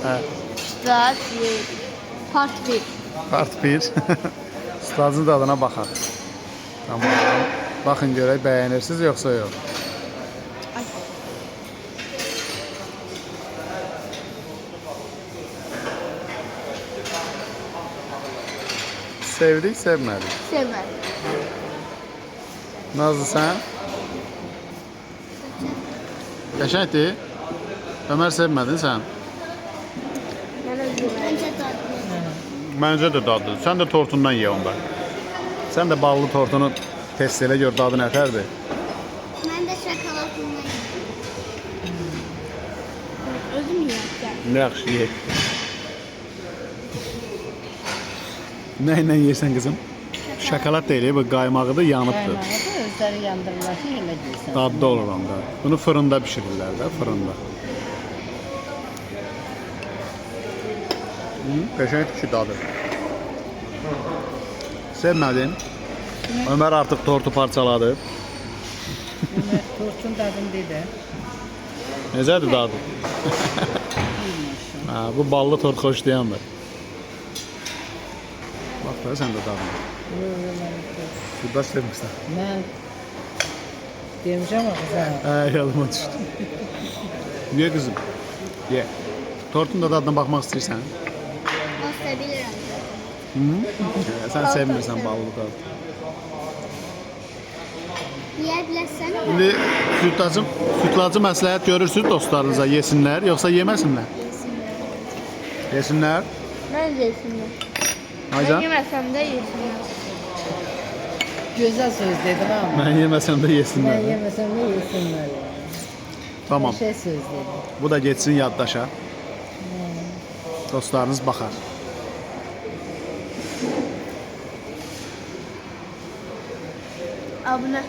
Hə, Strat, part 1. part 1. Stacın dadına baxaq. Tamam. Baxın görək bəyənirsiniz yoxsa yox. Sevdik, sevmədik. Sevmədim. Nazlı sən? Qəşəngdir. Ömər sevmədin sən? Məncə dadlı. Məncə də dadlıdır. Sən də tortundan ye onda. Sən də ballı tortunu test elə gör dadı nətərdir. Mən də şokoladından yedim. Özüm yiyəcəm. Yaxşı ye. Nə ilə yersən qızım? Şokolad deyil, bu qaymağıdır, yanıbdır. Qaymağı da özləri yandırırlar ki, elə deyirsən. Dadlı olur onda. Bunu fırında bişirirlər də, fırında. Qəşəngdir ki, dadı. Sevmədin? Ömər artıq tortu parçaladı. Tortun dadını dedi. Necədir dadı? Ha, bu ballı tort xoşlayandır. Bax da sən də dadına. Burada sevmirsən. Mən demişəm axı Hə, yadıma düşdü. Ye qızım, ye. Tortun da dadına baxmaq istəyirsən? O sevilirəm. Sən sevmirsən ballı dadı. Yeyə bilərsən? İndi sütlacı məsləhət görürsünüz dostlarınıza yesinlər, yoxsa yeməsinlər? Yesinlər. Mən də yesinlər. Aycan? Mən yeməsəm də yesinlər. gözəl söz dedim amma. Mən yeməsəm də Mən yesinlər. yeməsəm də yesinlər. Tamam. Şey söz dedim. Bu da geçsin yaddaşa. Dostlarınız baxar. Abunə.